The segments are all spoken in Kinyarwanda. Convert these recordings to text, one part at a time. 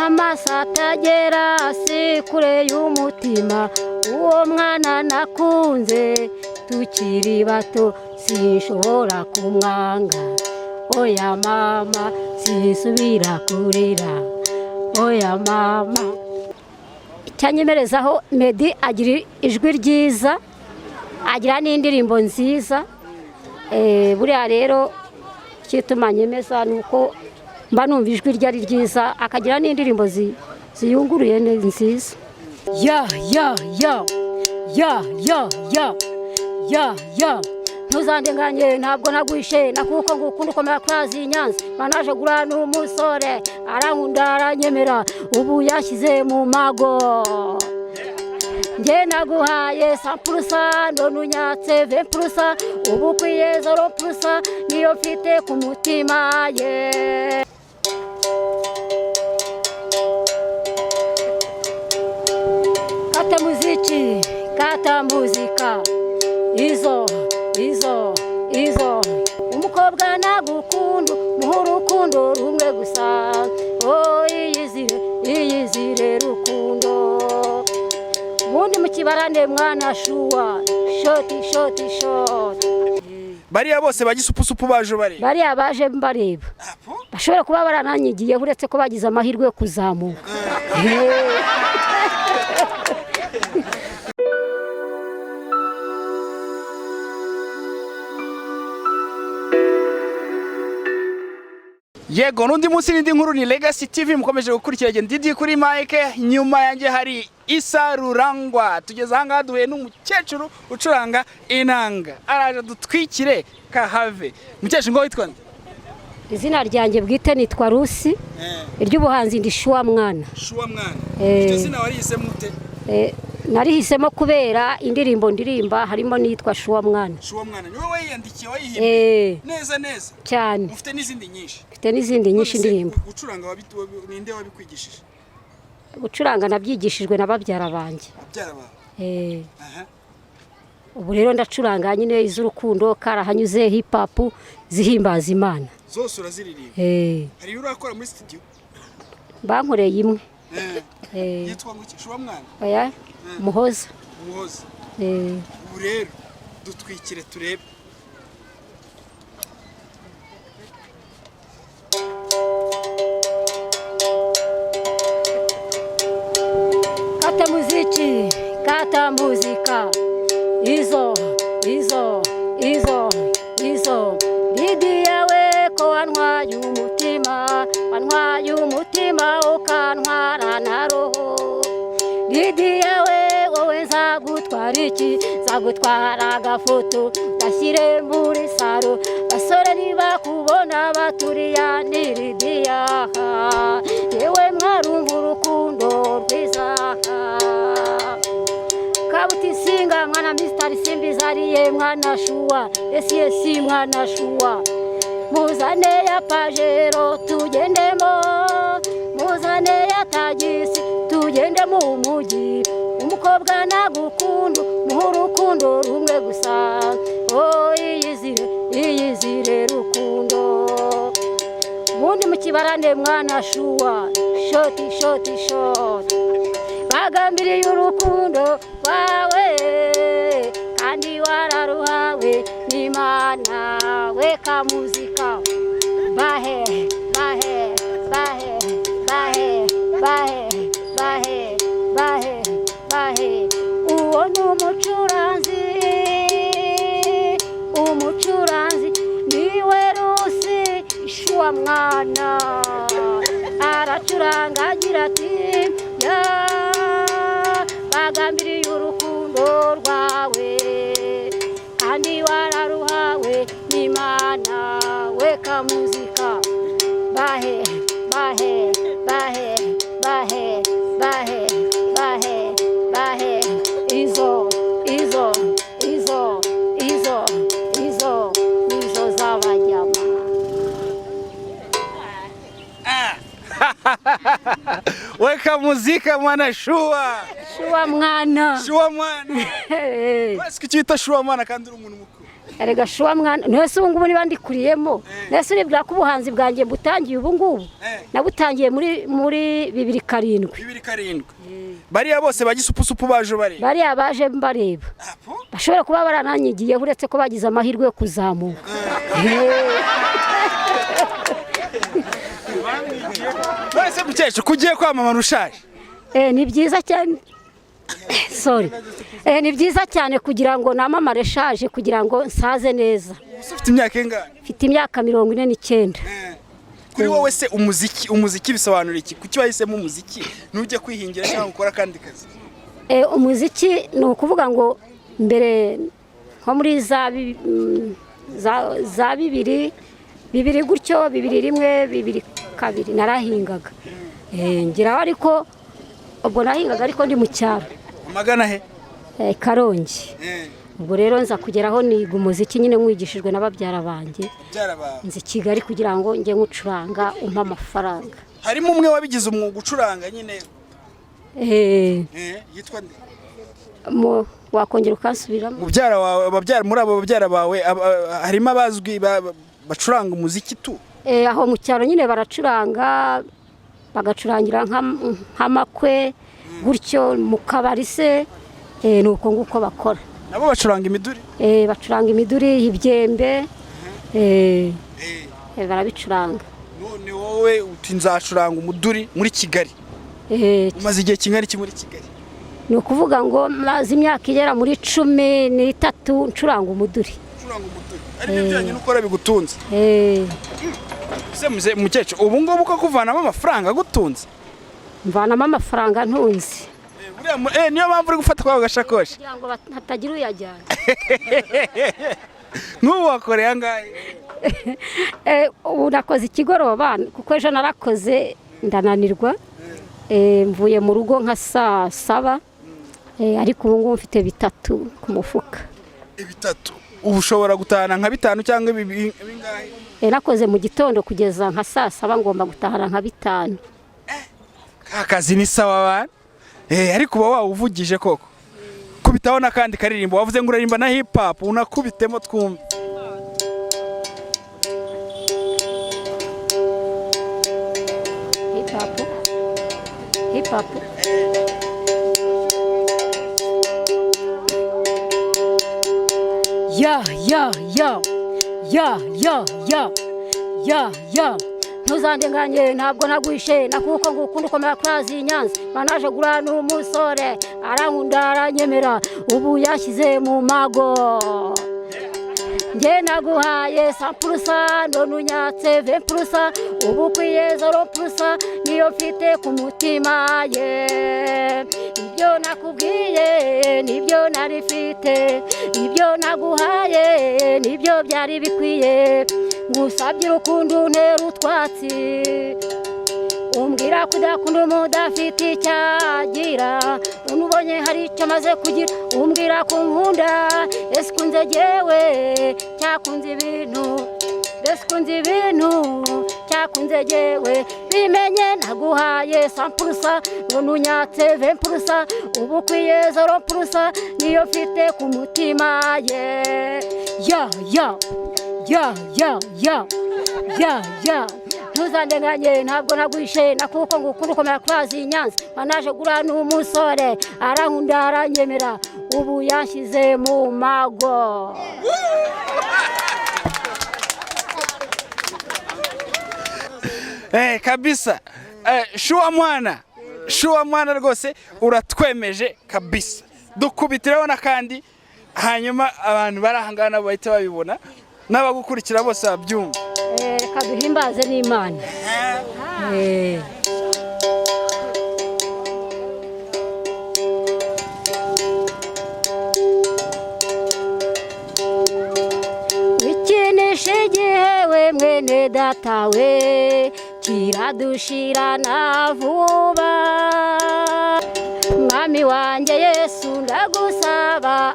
amaso atagera si kure y'umutima uwo mwana nakunze tukiri bato sinshobora kumwanga oya mama sinsubira kurira oya mama. Cyanyemerezaho Meddy agira ijwi ryiza agira n'indirimbo nziza buriya rero cyituma nyemeza nuko mba numva ijwi ryari ryiza akagira n'indirimbo ziyunguruye nziza. Ya ya ya ya ya ya ya ya ntuzandenganye ntabwo nagwishe nakuko ngukunda ukomera kurazi Nyanza manaje gura n'umusore arankunda aranyemera ubu yashyize mu mago nge naguhaye 100% none unyatse 20% ubu kwiye 0% niyo mfite ku mutima ye. Kata muzika izo umukobwa nagukunda murukundo rumwe gusa iyizire rukundo ubundi mukibarande mwana shuwa shoti. Bariya bose bagisupusupu baje bareba bariya baje mbareba bashobora kuba barananyigiye uretse ko bagize amahirwe yo kuzamuka. Yego nundi munsi n'indi nkuru ni Legacy TV mukomeje gukurikira Ndidi kuri Mike nyuma yanjye hari Rurangwa tugeze hanga duhuye n'umukecuru ucuranga inanga araje dutwikire kahave. Mukecuru ngo witwa nde? Izina ryanjye bwite nitwa Rusi iry'ubuhanzi ndi Shuwa mwana. Shuwa mwana icyo zina warihisemo ute? Narihisemo kubera indirimbo ndirimba harimo nitwa Shuwa mwana. Shuwa mwana niwe wayiyandikiye wayihimbe neza cyane. Ufite n'izindi nyinshi? Mfite n'izindi nyinshi ndirimbo. Gucuranga ninde wabikwigishije? Gucuranga nabyigishijwe na babyara banjye. Babyara bawe? Ubu rero ndacuranga nyine iz'urukundo karahanyuze hip hop zihimbaza Imana. Zose uraziririmba? Hari urakora muri studio? Bankoreye imwe. Yitwa ngo Shuwa mwana? Oya Muhoza. Muhoza. Ubu rero dutwikire turebe. Kata muzika izo Didi yawe ko wantwaye umutima ukantwara na roho. Didi yawe wowe nzagutwara iki? Nzagutwara agafoto gashyire muri saro basore nibakubona baturiya niridiya yewe mwarumva urukundo rwiza. Kabuti singa mwana Mr. Simbi zariye mwana Shuwa esi mwana Shuwa muzane ya pajero tugendemo muzane ya tagisi tugende mu mujyi umukobwa nagukunda murukundo rumwe gusa iyizire rukundo ubundi mukibarande mwana Shuwa shoti bagambiriye urukundo wawe kandi wararuhawe n'Imana. Weka muzika bahe uwo ni umucuranzi niwe Rusi Shuwa mwana aracuranga agira ati bagambiriye urukundo rwawe kandi wararuhawe n'Imana. Weka muzika bahe izo z'abanyama. Weka muzika mwana Shuwa mwana. Shuwa mwana. Basi kucyita Shuwa mwana kandi uri umuntu mukuru. erega shuwa mwana nese ubu ngubu niba ndikuriyemo nese uribwira ko ubuhanzi bwanjye butangiye ubu ngubu nabutangiye muri 2007 bariya bose bagisupusupu baje bareba bariya baje mbareba bashobora kuba barananyigiye uretse ko bagize amahirwe yo kuzamuka Wese mukecuru kugiye kwamamara ushaje ni byiza cyane sorry ni byiza cyane kugira ngo namamare shaje kugira ngo nsaze neza. Ufite imyaka ingahe? Mfite imyaka 49. Kuri wowe se umuziki bisobanura iki? Kuki wahisemo umuziki nujye kwihingira cyangwa gukora kandi kazi? Umuziki ni ukuvuga ngo mbere nko muri za bibiri gutyo 2001 2002 narahingaga ngiraho ariko ubwo nahingaga ariko ndi mu cyaro. Magana he? Karongi. Ubwo rero nza kugeraho niga umuziki nyine mwigishijwe n'ababyara banjye. Nzi Kigali kugira ngo njye ngucuranga umpa amafaranga. Harimo umwe wabigize umwuga ucuranga nyine. Yitwa nde? Wakongera ukansubiramo. Mubyara wawe ababyara muri abo babyara bawe harimo abazwi bacuranga umuziki tu? Aho mu cyaro nyine baracuranga bagacurangira nk'amakwe gutyo mu kabari se nuko nguko bakora. Nabo bacuranga imiduri? Bacuranga imiduri ibyembe barabicuranga. None wowe uti nzacuranga umuduri muri Kigali? Umaze igihe kingana iki muri Kigali? Ni ukuvuga ngo maze imyaka igera muri 13 ncuranga umuduri. Ncuranga umuduri ari byo byanye n'ukora bigutunze? Se mukecuru ubu ngubu ko kuvanamo amafaranga gutunze? Mvanamo amafaranga ntunze. Niyo mpamvu uri gufata kwa gashakoshi kugira ngo hatagira uyajyana. N'ubu wakoreye angahe? Ubu nakoze ikigoroba kuko ejo narakoze ndananirwa mvuye mu rugo nka saa 7 ariko ubu ngubu mfite 3 ku mufuka. 3? Ubu ushobora gutahana nka 5 cyangwa bingahe? Nakoze mu gitondo kugeza nka saa 7 ngomba gutahana nka 5. Akazi ni sawa bana. Ariko uba wawuvugije koko. Kubitaho nakandi karirimbo wavuze ngo uririmba na hip hop unakubitemo twumve. Hip hop. Ya ntuzandenganye ntabwo nagwishe nakuko ngukunda ukomera klazi Nyanza banaje gurana umusore arankunda aranyemera ubu yashyize mu mago nge naguhaye 100% none unyatse 20% ubu kwiye 0% niyo mfite ku mutima ye ibyo nakubwiye nibyo narifite ibyo naguhaye nibyo byari bikwiye ngusabye urukundo untera utwatsi umbwira kudakunda umudafite icyagira unubonye hari icyo maze kugira umbwira ko nkunda ese kunze jewe cyakunze ibintu ese kunze ibintu cyakunze jewe bimenye naguhaye 100% none unyatse 20% ubu kwiye 0% niyo mfite ku mutima ye ntuzandenganye ntabwo nagwishe nakuko ngukunda ukomera klazi Nyanza banaje gurana umusore arankunda aranyemera ubu yashyize mu mago. Kabisa shuwa mwana rwose uratwemeje kabisa dukubitireho nakandi hanyuma abantu barahangana nabo bahita babibona n'abagukurikira bose babyumva. Reka duhimbaze n'Imana. Wikinisha igihe we mwene datawe kiradushirana vuba mwami wanjye Yesu ndagusaba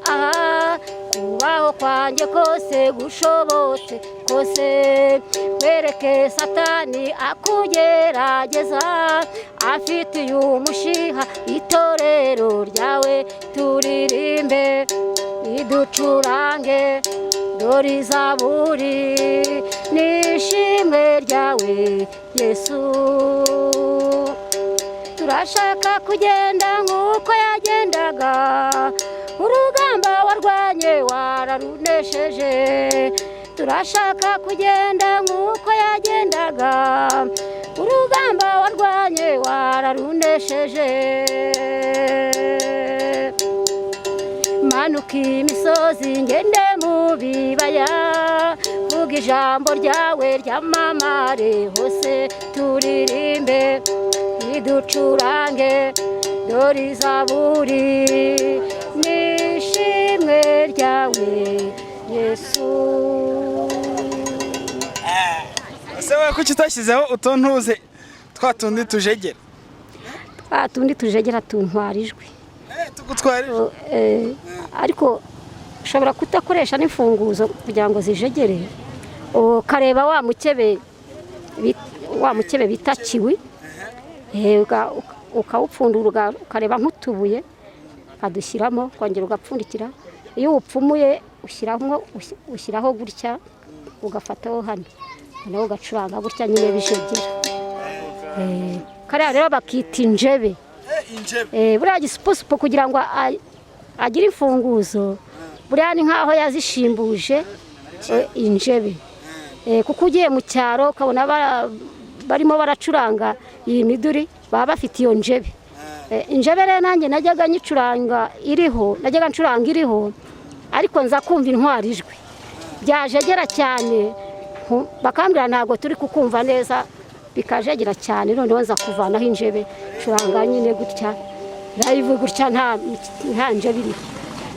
kubaho kwanjye kose gushobotse kose kwereke satani akugerageza afitiye umushiha itorero ryawe turirimbe iducurange dore zaburi n'ishimwe ryawe Yesu. Turashaka kugenda nk'uko yagendaga, urugamba warwanye wararunesheje. Turashaka kugenda nk'uko yagendaga, urugamba warwanye wararunesheje. Manuka imisozi ngende mu bibaya, vuga ijambo ryawe ryamamare hose, turirimbe iducurange, dore zaburi n'ishimwe ryawe Yesu. Ese wowe kuki utashyizeho utuntuze twa tundi tujegera? Twa tundi tujegera tuntwara ijwi. Tugutwara ijwi? Ariko ushobora kutakoresha n'imfunguzo kugira ngo zijegere, ukareba wa mukebe bita kiwi, ukawupfundura ukareba nk'utubuye ukadushyiramo, ukongera ugapfundikira. Iyo upfumuye ushyiraho gutya, ugafataho hano nawe ugacuranga gutya nyine bijegera. Kariya rero bakita injebe. Buriya Gisupusup kugira ngo agire imfunguzo, buriya ni nk'aho yazishimbuje injebe. Kuko ugiye mu cyaro ukabona barimo baracuranga iyi miduri, baba bafite iyo njebe. Injebe rero nanjye najyaga ncuranga iriho, ariko nza kumva intwara ijwi byajegera cyane, bakambwira ntabwo turi kukumva neza, bikajegera cyane. Noneho nza kuvanaho injebe, curanga nyine gutya live gutya, nta njebe iriho.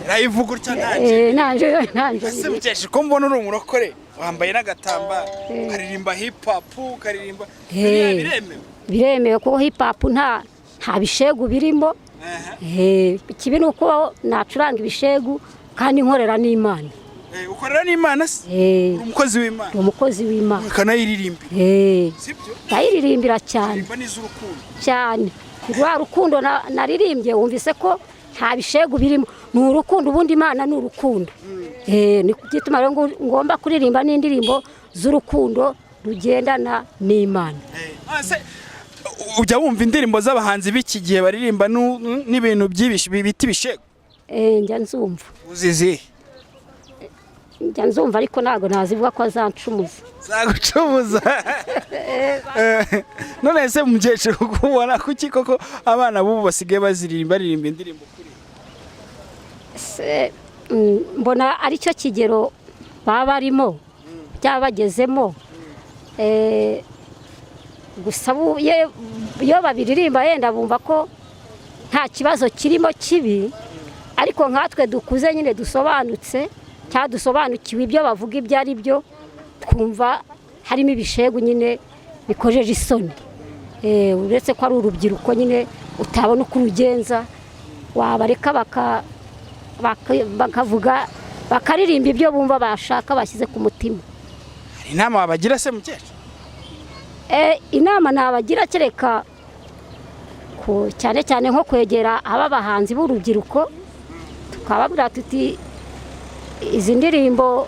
Live gutya nta njebe? Nta njebe. Ese mukecuru ko mbona uri umurokore, wambaye n'agatambaro, ukaririmba hip hop, ukaririmba biremewe? Biremewe kuko hip hop nta bishegu birimo. Ikibi ni uko nacuranga ibishegu kandi nkorera n'Imana. Ukorera n'Imana se? Uri umukozi w'Imana? Umukozi w'Imana. Ukanayiririmbira? Sibyo? Ndayiririmbira cyane. Uririmba n'iz'urukundo? Cyane. Rwa rukundo naririmbye wumvise ko nta bishegu birimo, ni urukundo. Ubundi Imana ni urukundo. Ni gituma rero ngomba kuririmba n'indirimbo z'urukundo rugendana n'Imana. Ujya wumva indirimbo z'abahanzi b'iki gihe baririmba n'ibintu bita ibishegu? Njya nzumva. Uzizi? Njya nzumva ariko ntabwo nazivuga ko azancumuza. Zagucumuza? None se mukecuru kubona kuki koko abana b'ubu basigaye baririmba indirimbo kuri? Mbona ari cyo kigero baba barimo, byaba bagezemo. Gusa iyo babiririmba yenda bumva ko nta kibazo kirimo kibi, ariko nkatwe dukuze nyine dusobanutse cyangwa dusobanukiwe ibyo bavuga ibyo ari byo, twumva harimo ibishegu nyine bikojeje isoni. Uretse ko ari urubyiruko nyine utabona uko urugenza, wabareka bakavuga bakaririmba ibyo bumva bashaka bashyize ku mutima. Hari inama wabagira se mukecuru? Inama nabagira kereka cyane cyane nko kwegera abahanzi b'urubyiruko, tukababwira tuti izi ndirimbo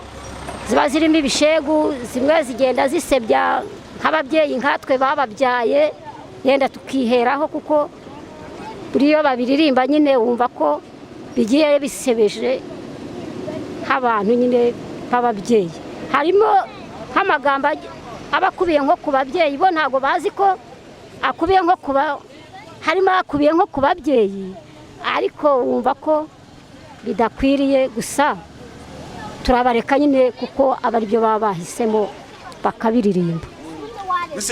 ziba zirimo ibishegu, zimwe zigenda zisebya nk'ababyeyi nkatwe bababyaye, yenda tukiheraho kuko buriyo babiririmba nyine wumva ko bigiye bisebeje nk'abantu nyine b'ababyeyi. Harimo nk'amagambo abakubiye nko ku babyeyi, bo ntabwo bazi ko akubiye nko harimo akubiye nko ku babyeyi, ariko wumva ko bidakwiriye. Gusa turabareka nyine kuko abaribyo baba bahisemo bakabiririmba.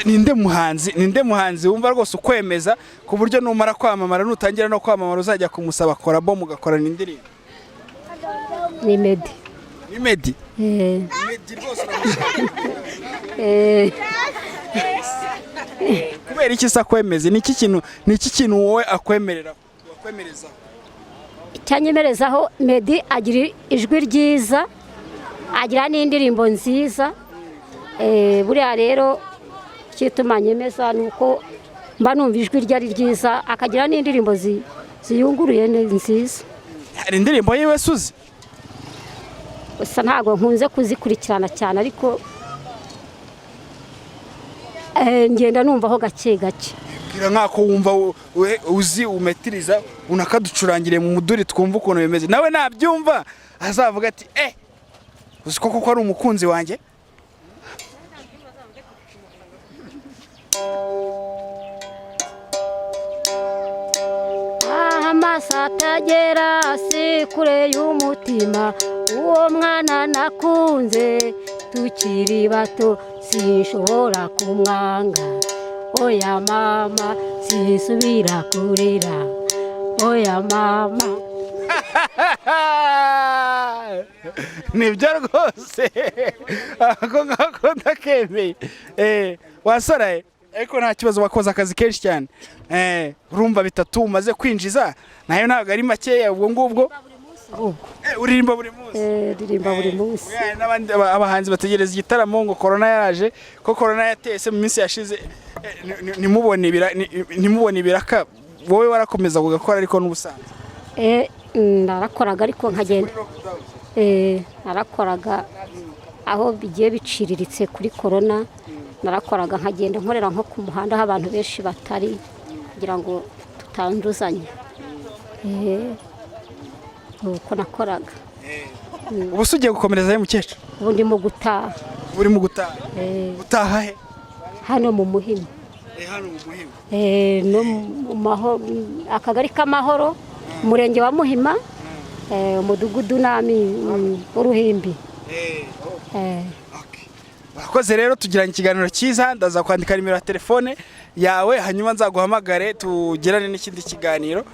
Ninde muhanzi wumva rwose ukwemeza ku buryo numara kwamamara nutangira no kwamamara uzajya kumusaba korabo mugakorana indirimbo? Ni Meddy. Ni Meddy? Meddy rwose kubera iki se akwemeze? Ni iki kintu wowe akwemereza? Icyanyemerezaho, Meddy agira ijwi ryiza, agira n'indirimbo nziza. Buriya rero cyituma nyemeza nuko mba numva ijwi rye ari ryiza, akagira n'indirimbo ziyunguruye nziza. Hari indirimbo yiwe suzi? gusa ntabwo nkunze kuzikurikirana cyane ariko ngenda numvaho gake gake. Bwira nkako wumva uzi umetiriza unakaducurangire mu muduri twumva ukuntu bimeze, nawe nabyumva azavuga ati uzi koko ari umukunzi wanjye. Amaso atagera si kure y'umutima, uwo mwana nakunze tukiri bato sinshobora kumwanga. Oya mama sinsubira kurira, oya mama. Nibyo rwose ako ngako ndakemeye. Wasaraye ariko nta kibazo, wakoze akazi kenshi cyane. Urumva bitatu umaze kwinjiza nayo ntabwo ari makeya ubwo ngubwo. Uririmba buri munsi? Ndirimba buri munsi. N'abandi abahanzi bategereza igitaramo ngo corona yaraje, ko corona yatese mu minsi yashize nimubone ibiraka, wowe warakomeza gukora ariko n'ubusanzwe? Narakoraga ariko nkagenda. Narakoraga aho bigiye biciriritse kuri corona, narakoraga nkagenda nkorera nko ku muhanda aho abantu benshi batari kugira ngo tutanduzanye. Uko nakoraga. Ubu ugiye gukomereza he Mukecuru? Ubu ndi mu gutaha. Uri mu gutaha? Gutaha he? Hano mu Muhima. Hano mu Muhima? No mu akagari k'Amahoro, umurenge wa Muhima, umudugudu nami uruhimbi. Wakoze rero, tugiranye ikiganiro cyiza, ndaza kwandika nimero ya telefone yawe hanyuma nzaguhamagare tugirane n'ikindi kiganiro.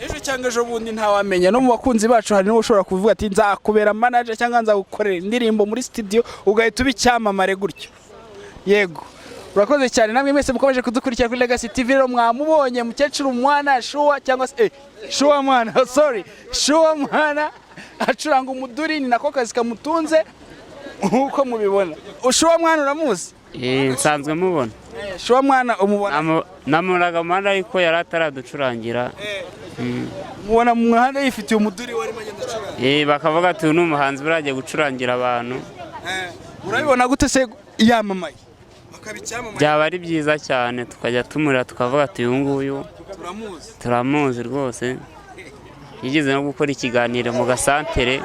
Ejo cyangwa ejo bundi ntawamenya, no mu bakunzi bacu hari n'uwo ushobora kuvuga ati nzakubera manager cyangwa nzagukorera indirimbo muri studio ugahita ubicyamamare gutyo. Yego, urakoze cyane. Namwe mwese mukomeje kudukurikira kuri Legacy TV. Rero mwamubonye Mukecuru mwana Shua cyangwa se Shua mwana, Shua mwana acuranga umuduri, ni nako kazi kamutunze uko mubibona. Shua mwana uramuzi? Nsanzwe mubona. Shua mwana umubona? Namuraga mwana ariko yari ataraducurangira. Mubona mu muhanda yifitiye umuduri warimo agenda acuranga. Bakavuga ati uyu umuhanzi baragiye gucurangira abantu. Urabibona gute se yamamaye? Byaba ari byiza cyane, tukajya tumurira tukavuga ati uyu nguyu turamuzi rwose. Yigeze no gukora ikiganiro mu gasantere.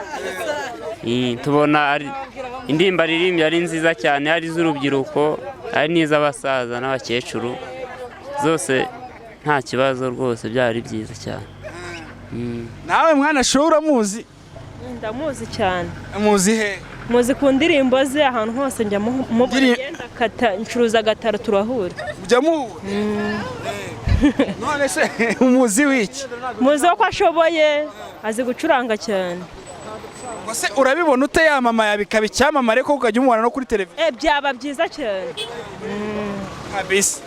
Tubona indirimbo aririmbye ari nziza cyane, ari z'urubyiruko, ari n'iz'abasaza n'abakecuru, zose nta kibazo rwose, byari byiza cyane. Nawe mwana Shua uramuzi? Ndamuzi cyane. Muzi he? Muzi ku ndirimbo ze, ahantu hose njya mu bagenda kata ncuruza agataro turahura. Ujya muhura? None se umuzi wiki? Muzi ko ashoboye, azi gucuranga cyane. Ese urabibona ute yamamaye bikaba icyamamare ko ukajya umubona no kuri televiziyo? Byaba byiza cyane. Kabisa.